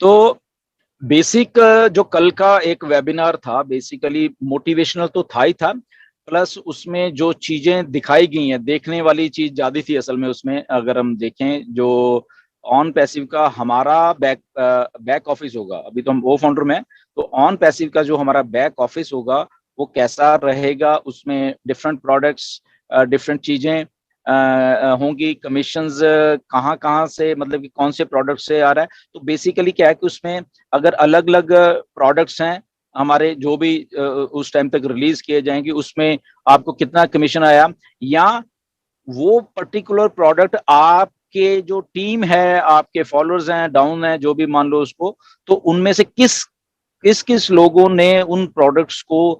तो बेसिक जो कल का एक वेबिनार था, बेसिकली मोटिवेशनल तो था ही था, प्लस उसमें जो चीजें दिखाई गई हैं, देखने वाली चीज ज्यादा थी असल में उसमें। अगर हम देखें जो ऑन पैसिव का हमारा बैक ऑफिस होगा, अभी तो हम वो फाउंडर में हैं, तो ऑन पैसिव का जो हमारा बैक ऑफिस होगा वो कैसा रहेगा, उसमें डिफरेंट प्रोडक्ट्स, डिफरेंट चीजें होंगी, कमीशंस कहाँ कहाँ से, मतलब कि कौन से प्रोडक्ट से आ रहा है। तो बेसिकली क्या है कि उसमें अगर अलग अलग प्रोडक्ट्स हैं हमारे, जो भी उस टाइम तक रिलीज किए जाएंगे, उसमें आपको कितना कमीशन आया, या वो पर्टिकुलर प्रोडक्ट आपके जो टीम है, आपके फॉलोअर्स हैं, डाउन है, जो भी मान लो उसको, तो उनमें से किस किस किस लोगों ने उन प्रोडक्ट्स को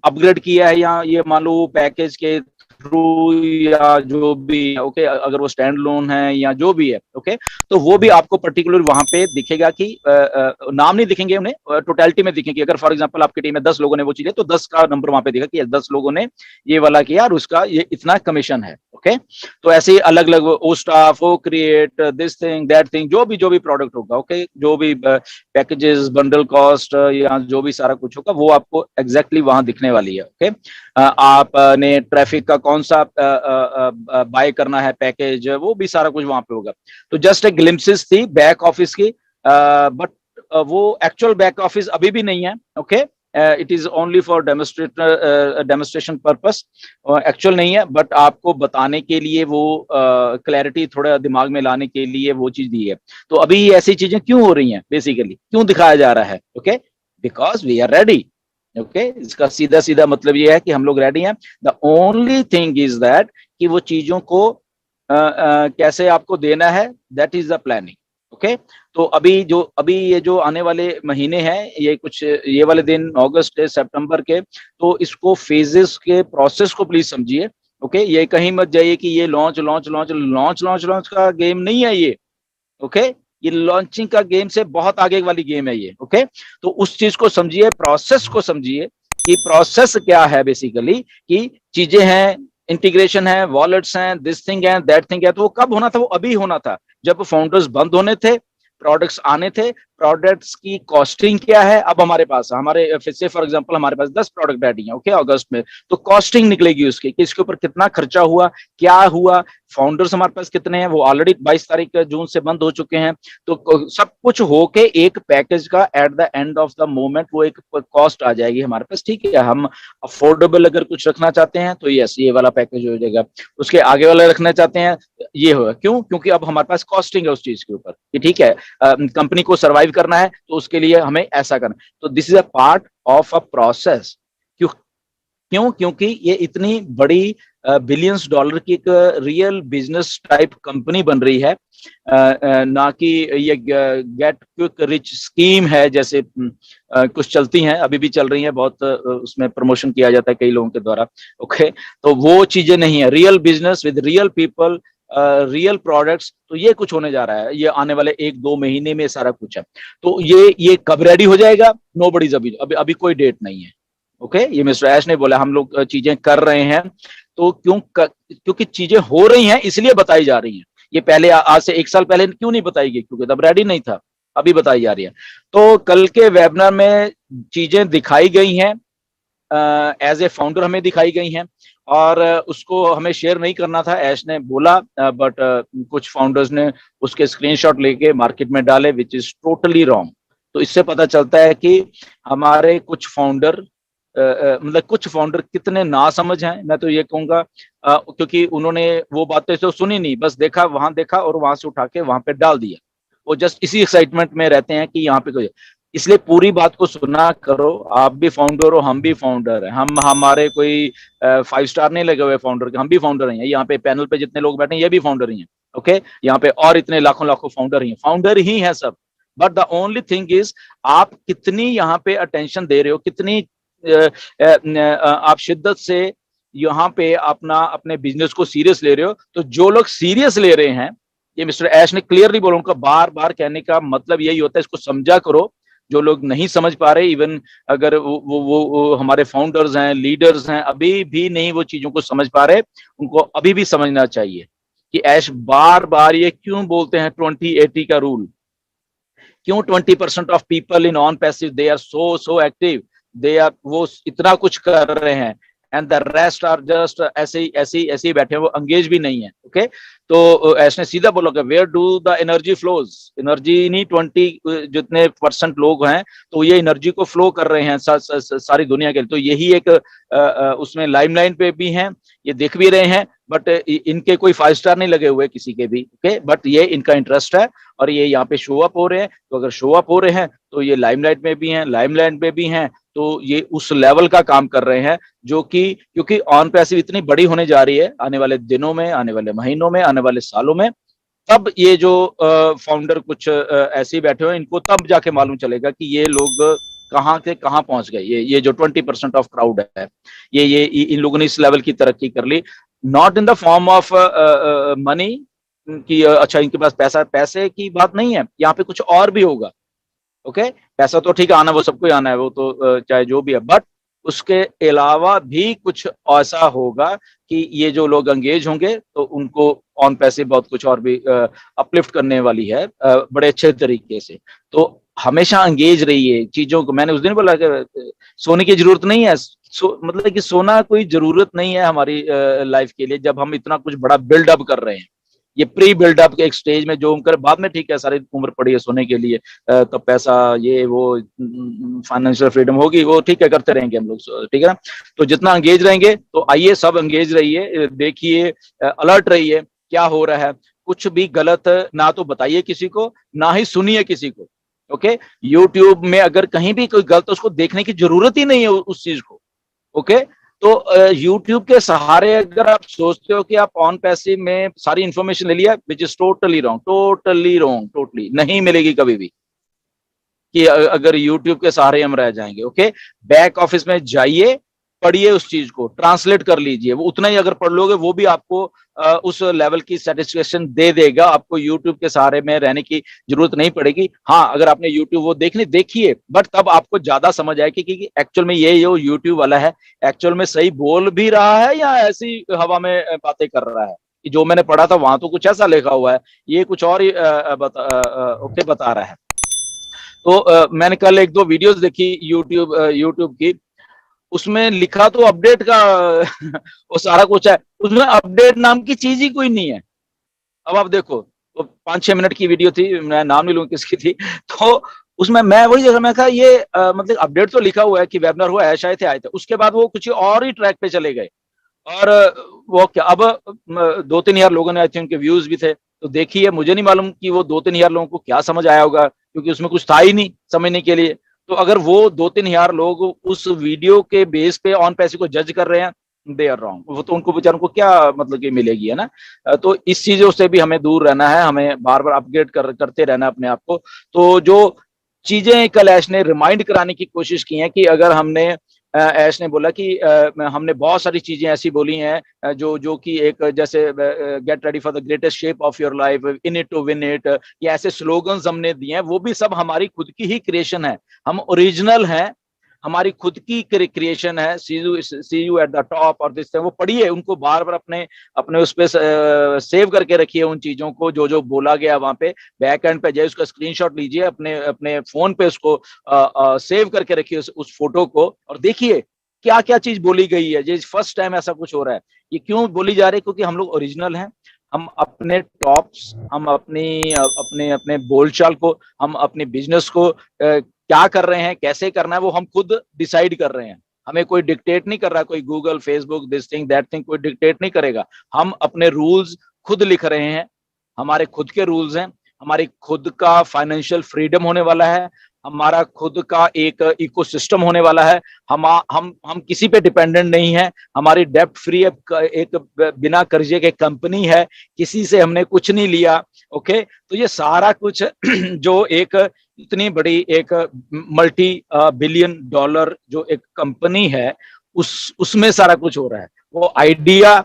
अपग्रेड किया है, या ये मान लो पैकेज के थ्रू या जो भी, ओके, अगर वो स्टैंड लोन है या जो भी है, ओके, तो वो भी आपको पर्टिकुलर वहां पे दिखेगा कि नाम नहीं दिखेंगे उन्हें, टोटलिटी में दिखेंगे। अगर फॉर एग्जांपल आपकी टीम में 10 लोगों ने वो चीजें, तो 10 का नंबर वहां पे दिखा कि 10 लोगों ने ये वाला किया और उसका ये इतना कमीशन है, ओके। तो ऐसे ही अलग अलग ओ स्टाफ, ओ create, this thing that thing, जो भी प्रोडक्ट होगा, ओके, जो भी पैकेजेस, बंडल कॉस्ट या जो भी सारा कुछ होगा, वो आपको एग्जैक्टली वहां दिखने वाली है, ओके। आपने ट्रैफिक का कौन सा बाय करना है पैकेज, वो भी सारा कुछ वहां पे होगा। तो जस्ट एक ग्लिम्पसेस थी बैक ऑफिस की, बट वो एक्चुअल बैक ऑफिस अभी भी नहीं है, okay. It is only for demonstration purpose, actual नहीं है, बट आपको बताने के लिए वो क्लैरिटी थोड़ा दिमाग में लाने के लिए वो चीज दी है। तो अभी ऐसी चीजें क्यों हो रही हैं, बेसिकली क्यों दिखाया जा रहा है, okay, because we are ready, okay. इसका सीधा सीधा मतलब ये है कि हम लोग रेडी हैं। The only thing is that कि वो चीजों को कैसे आपको देना है, that is the planning, okay. तो अभी ये जो आने वाले महीने हैं, ये कुछ ये वाले दिन अगस्त के, सितंबर के, तो इसको फेजेस के प्रोसेस को प्लीज समझिए, ओके। ये कहीं मत जाइए कि ये launch launch launch launch launch launch का गेम नहीं है ये, ओके। ये लॉन्चिंग का गेम से बहुत आगे वाली गेम है ये, ओके। तो उस चीज को समझिए, प्रोसेस को समझिए कि प्रोसेस क्या है, बेसिकली कि चीजें हैं, इंटीग्रेशन है, वॉलेट्स हैं, दिस थिंग है, दैट थिंग है। तो वो कब होना था? वो अभी होना था जब फाउंडर्स बंद होने थे, प्रोडक्ट्स आने थे। प्रोडक्ट्स की कॉस्टिंग क्या है? अब हमारे पास, हमारे से फॉर एग्जांपल हमारे पास 10 प्रोडक्ट रेडी हैं, ओके, अगस्त में। तो कॉस्टिंग निकलेगी उसकी कि इसके ऊपर कितना खर्चा हुआ, क्या हुआ, फाउंडर्स हमारे पास कितने हैं, वो ऑलरेडी 22 तारीख जून से बंद हो चुके हैं। तो सब कुछ होके एक पैकेज का at the end of the moment वो एक कॉस्ट आ जाएगी हमारे पास, ठीक है। हम अफोर्डेबल अगर कुछ रखना चाहते हैं तो यस, ये वाला पैकेज हो जाएगा। उसके आगे वाला रखना चाहते हैं, ये होगा। क्यों? क्योंकि अब हमारे पास कॉस्टिंग है उस चीज के ऊपर कि ठीक है, कंपनी को सर्वाइव करना है तो उसके लिए हमें ऐसा करना। तो this is a part of a process. क्यों? क्यों? क्योंकि ये इतनी बड़ी बिलियंस डॉलर की एक रियल बिजनेस टाइप कंपनी बन रही है, ना कि ये गेट क्विक रिच स्कीम है जैसे कुछ चलती हैं, अभी भी चल रही हैं बहुत, उसमें प्रमोशन किया जाता है कई लोगों के द्वारा, ओके। तो वो चीजें नहीं है, real business with real people, real products. तो ये कुछ होने जा रहा है, ये आने वाले 1-2 महीने में सारा कुछ है। तो ये कब रेडी हो जाएगा? नो बडीज, अभी कोई डेट नहीं है, ओके। ये मिस्टर ऐश ने बोला हम लोग चीजें कर रहे हैं। तो क्योंकि चीजें हो रही हैं इसलिए बताई जा रही हैं। ये पहले आज से 1 साल पहले क्यों नहीं बताई गई? क्योंकि तब रेडी नहीं था, अभी बताई जा रही है। तो कल के वेबिनार में चीजें दिखाई गई हैं, एज ए फाउंडर हमें दिखाई गई हैं, और उसको हमें शेयर नहीं करना था, ऐश ने बोला, बट कुछ फाउंडर्स ने उसके स्क्रीनशॉट लेके मार्केट में डाले, विच इज टोटली रॉन्ग। तो इससे पता चलता है कि हमारे कुछ फाउंडर, मतलब कुछ फाउंडर कितने ना समझ हैं, मैं तो ये कहूंगा, क्योंकि उन्होंने वो बातें तो सुनी नहीं, बस देखा, वहां देखा और वहां से उठा के वहां पे डाल दिया। वो जस्ट इसी एक्साइटमेंट में रहते हैं कि यहाँ पे कोई, इसलिए पूरी बात को सुना करो। आप भी फाउंडर हो, हम भी फाउंडर हैं, हम हमारे कोई 5 स्टार नहीं लगे हुए फाउंडर के, हम भी फाउंडर हैं। यहाँ पे पैनल पे जितने लोग बैठे हैं ये भी फाउंडर ही हैं, ओके। यहाँ पे और इतने लाखों लाखों फाउंडर ही हैं सब। But the only thing is आप कितनी यहाँ पे अटेंशन दे रहे हो, कितनी आप शिद्दत से यहाँ पे अपने बिजनेस को सीरियस ले रहे हो। तो जो लोग सीरियस ले रहे हैं, ये मिस्टर ऐश ने क्लियरली बोला, उनका बार बार कहने का मतलब यही होता है, इसको समझा करो। जो लोग नहीं समझ पा रहे, इवन अगर वो हमारे फाउंडर्स हैं, लीडर्स हैं, अभी भी नहीं वो चीजों को समझ पा रहे, उनको अभी भी समझना चाहिए। कि ऐश बार बार ये क्यों बोलते हैं 20-80 का रूल, क्यों 20% of people in on passive they are so active, they are, वो इतना कुछ कर रहे हैं, and the rest are just ऐसे ही बैठे हैं, वो एंगेज भी नहीं है। ओके, तो ऐसे सीधा बोला कि where do the energy flows, energy नहीं 20 जितने परसेंट लोग हैं तो ये एनर्जी को फ्लो कर रहे हैं सारी दुनिया के लिए। तो यही एक उसमें लाइमलाइन पे भी हैं, ये देख भी रहे हैं, बट इनके कोई 5 स्टार नहीं लगे हुए किसी के भी। ओके, बट ये इनका इंटरेस्ट है और ये यहाँ पे शो अप हो रहे हैं। तो अगर शो अप हो रहे हैं तो ये लाइमलाइट में भी हैं, लाइमलाइट में भी हैं, तो ये उस लेवल का काम कर रहे हैं जो कि, क्योंकि ऑन पैसिव इतनी बड़ी होने जा रही है आने वाले दिनों में, आने वाले महीनों में, आने वाले सालों में, तब ये जो फाउंडर कुछ ऐसे ही बैठे हुए हैं, इनको तब जाके मालूम चलेगा कि ये लोग कहाँ के कहाँ पहुंच गए। ये जो 20% ऑफ क्राउड है, ये इन लोगों ने इस लेवल की तरक्की कर ली, not in the form of money कि अच्छा इनके पास पैसे की बात नहीं है, यहाँ पे कुछ और भी होगा। ओके, पैसा तो ठीक है आना, वो सबको ही आना है, वो तो चाहे जो भी है, बट उसके अलावा भी कुछ ऐसा होगा कि ये जो लोग एंगेज होंगे तो उनको ऑन पैसे बहुत कुछ और भी अपलिफ्ट करने वाली है बड़े अच्छे तरीके से। तो हमेशा एंगेज रहिए चीजों को। मैंने उस दिन बोला कि सोने की जरूरत नहीं है, मतलब कि सोना कोई जरूरत नहीं है हमारी लाइफ के लिए, जब हम इतना कुछ बड़ा बिल्डअप कर रहे हैं। ये प्री बिल्डअप के एक स्टेज में जो हम कर, बाद में ठीक है सारी उम्र पड़ी है सोने के लिए, तब पैसा ये वो फाइनेंशियल फ्रीडम होगी, वो ठीक है करते रहेंगे हम लोग, ठीक है ना। तो जितना एंगेज रहेंगे, तो आइए सब एंगेज रहिए, देखिए, अलर्ट रहिए क्या हो रहा है, कुछ भी गलत ना तो बताइए किसी को, ना ही सुनिए किसी को। ओके, यूट्यूब में अगर कहीं भी कोई गलत, उसको देखने की जरूरत ही नहीं है उस चीज को। ओके, तो यूट्यूब के सहारे अगर आप सोचते हो कि आप ऑन पैसिव में सारी इंफॉर्मेशन ले लिया, which is totally wrong, totally wrong, totally नहीं मिलेगी कभी भी कि अगर यूट्यूब के सहारे हम रह जाएंगे। ओके, बैक ऑफिस में जाइए, पढ़िए, उस चीज को ट्रांसलेट कर लीजिए, वो उतना ही अगर पढ़ लोगे वो भी आपको उस लेवल की सेटिस्फेक्शन दे देगा, आपको यूट्यूब के सहारे में रहने की जरूरत नहीं पड़ेगी। हाँ, अगर आपने यूट्यूब वो देखिए, बट तब आपको ज्यादा समझ आएगी कि एक्चुअल में ये जो यूट्यूब वाला है एक्चुअल में सही बोल भी रहा है या ऐसी हवा में बातें कर रहा है, कि जो मैंने पढ़ा था वहां तो कुछ ऐसा लिखा हुआ है, ये कुछ और ही बता रहा है। तो मैंने कल 1-2 वीडियोस देखी यूट्यूब की, उसमें लिखा तो अपडेट का वो सारा कुछ है, उसमें अपडेट नाम की चीज ही कोई नहीं है। अब आप देखो, तो 5-6 मिनट की वीडियो थी, मैं नाम नहीं लूंगा किसकी थी, तो उसमें मैं वही देखा, मैं कहा ये मतलब अपडेट तो लिखा हुआ है कि वेबिनार हुआ है, शायद आए थे, उसके बाद वो कुछ और ही ट्रैक पे चले गए। और वो क्या, अब 2-3 हजार लोगों ने, आई थिंक, उनके व्यूज भी थे, तो देखिए, मुझे नहीं मालूम कि वो 2-3 हजार लोगों को क्या समझ आया होगा, क्योंकि उसमें कुछ था ही नहीं समझने के लिए। तो अगर वो 2-3 हजार लोग उस वीडियो के बेस पे ऑन पैसे को जज कर रहे हैं, दे आर रॉन्ग, वो तो उनको बेचारों को क्या मतलब कि मिलेगी, है ना। तो इस चीजों से भी हमें दूर रहना है, हमें बार बार अपग्रेड करते रहना है अपने आप को। तो जो चीजें कल ऐश ने रिमाइंड कराने की कोशिश की है कि अगर हमने, ऐश ने बोला कि हमने बहुत सारी चीजें ऐसी बोली हैं जो कि एक जैसे get ready for the greatest shape of your life, in it to win it, ये ऐसे स्लोगन्स हमने दिए हैं, वो भी सब हमारी खुद की ही क्रिएशन है, हम ओरिजिनल हैं, हमारी खुद की क्रिएशन है। सी यू एट द टॉप और दिस, वो पढ़िए, उनको बार बार अपने अपने उस पर सेव करके रखिए उन चीजों को, जो जो बोला गया वहां पे, बैक एंड पे जाइए, उसका स्क्रीनशॉट लीजिए, अपने अपने फोन पे उसको सेव करके रखिए उस फोटो को, और देखिए क्या क्या चीज बोली गई है। ये फर्स्ट टाइम ऐसा कुछ हो रहा है, ये क्यों बोली जा रही है, क्योंकि हम लोग ओरिजिनल हैं, हम अपने टॉप्स, हम अपनी अपने अपने बोलचाल को, हम अपने बिजनेस को क्या कर रहे हैं, कैसे करना है, वो हम खुद डिसाइड कर रहे हैं, हमें कोई डिक्टेट नहीं कर रहा, कोई Google, Facebook, this thing that thing, कोई डिक्टेट नहीं करेगा, हम अपने रूल्स खुद लिख रहे हैं, हमारे खुद के रूल्स हैं, हमारी खुद का फाइनेंशियल फ्रीडम होने वाला है, हमारा खुद का एक इकोसिस्टम होने वाला है, हम किसी पे डिपेंडेंट नहीं है, हमारी डेप्ट फ्री एक बिना कर्जे के कंपनी है, किसी से हमने कुछ नहीं लिया। ओके, तो ये सारा कुछ जो एक इतनी बड़ी एक मल्टी बिलियन डॉलर जो एक कंपनी है, उसमें सारा कुछ हो रहा है। वो आइडिया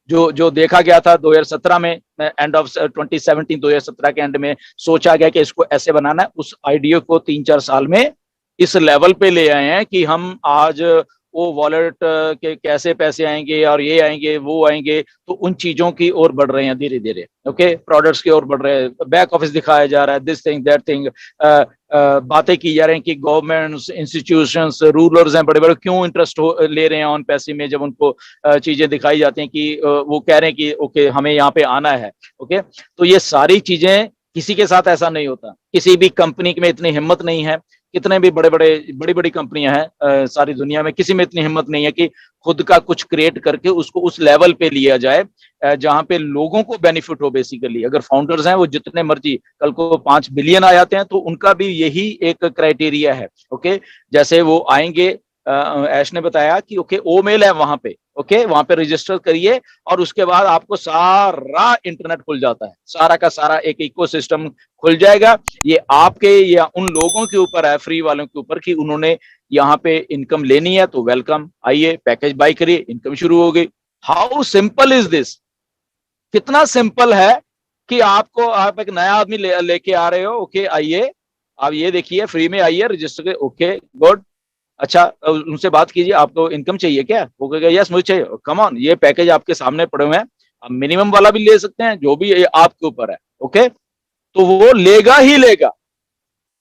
जो जो देखा गया था 2017 में, एंड ऑफ 2017, 2017 के एंड में सोचा गया कि इसको ऐसे बनाना है, उस आइडिया को 3-4 साल में इस लेवल पे ले आए हैं कि हम आज वो वॉलेट के कैसे पैसे आएंगे और ये आएंगे वो आएंगे, तो उन चीजों की ओर बढ़ रहे हैं धीरे धीरे। ओके, प्रोडक्ट्स की ओर बढ़ रहे हैं, बैक ऑफिस दिखाया जा रहा है, दिस थिंग दैट थिंग, बातें की जा रही हैं कि गवर्नमेंट्स, इंस्टीट्यूशंस, रूलर्स हैं बड़े बड़े, क्यों इंटरेस्ट ले रहे हैं ऑन पैसे में, जब उनको चीजें दिखाई जाती हैं कि वो कह रहे हैं कि ओके हमें यहाँ पे आना है। ओके, तो ये सारी चीजें, किसी के साथ ऐसा नहीं होता, किसी भी कंपनी में इतनी हिम्मत नहीं है, कितने भी बड़ी बड़ी कंपनियां हैं सारी दुनिया में, किसी में इतनी हिम्मत नहीं है कि खुद का कुछ क्रिएट करके उसको उस लेवल पे लिया जाए जहां पे लोगों को बेनिफिट हो। बेसिकली अगर फाउंडर्स हैं वो जितने मर्जी कल को 5 बिलियन आ जाते हैं, तो उनका भी यही एक क्राइटेरिया है। ओके, जैसे वो आएंगे, ऐश ने बताया कि ओके ओ मेल है वहां पे, ओके वहां पे रजिस्टर करिए और उसके बाद आपको सारा इंटरनेट खुल जाता है, सारा का सारा एक इकोसिस्टम खुल जाएगा। ये आपके या उन लोगों के ऊपर है, फ्री वालों के ऊपर, कि उन्होंने यहाँ पे इनकम लेनी है तो वेलकम, आइए पैकेज बाय करिए, इनकम शुरू हो गई। हाउ सिंपल इज दिस, कितना सिंपल है कि आपको, आप एक नया आदमी लेके आ रहे हो, ओके आइए आप ये देखिए फ्री में आइए रजिस्टर के, ओके गुड, अच्छा उनसे बात कीजिए, आपको इनकम चाहिए क्या, वो कहेगा यस मुझे चाहिए, कम ऑन ये पैकेज आपके सामने पड़े हुए हैं, आप मिनिमम वाला भी ले सकते हैं, जो भी आपके ऊपर है। ओके, तो वो लेगा ही लेगा,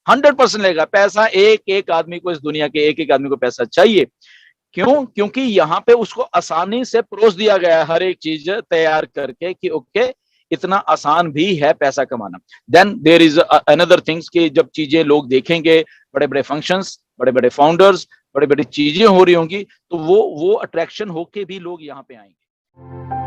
100% लेगा पैसा, एक एक आदमी को, इस दुनिया के एक एक आदमी को पैसा चाहिए। क्यों? क्योंकि यहाँ पे उसको आसानी से परोस दिया गया है हर एक चीज तैयार करके कि ओके इतना आसान भी है पैसा कमाना। Then there is another things कि जब चीजें लोग देखेंगे, बड़े बड़े फंक्शंस, बड़े बड़े फाउंडर्स, बड़ी बड़ी चीजें हो रही होंगी, तो वो अट्रैक्शन होके भी लोग यहाँ पे आएंगे।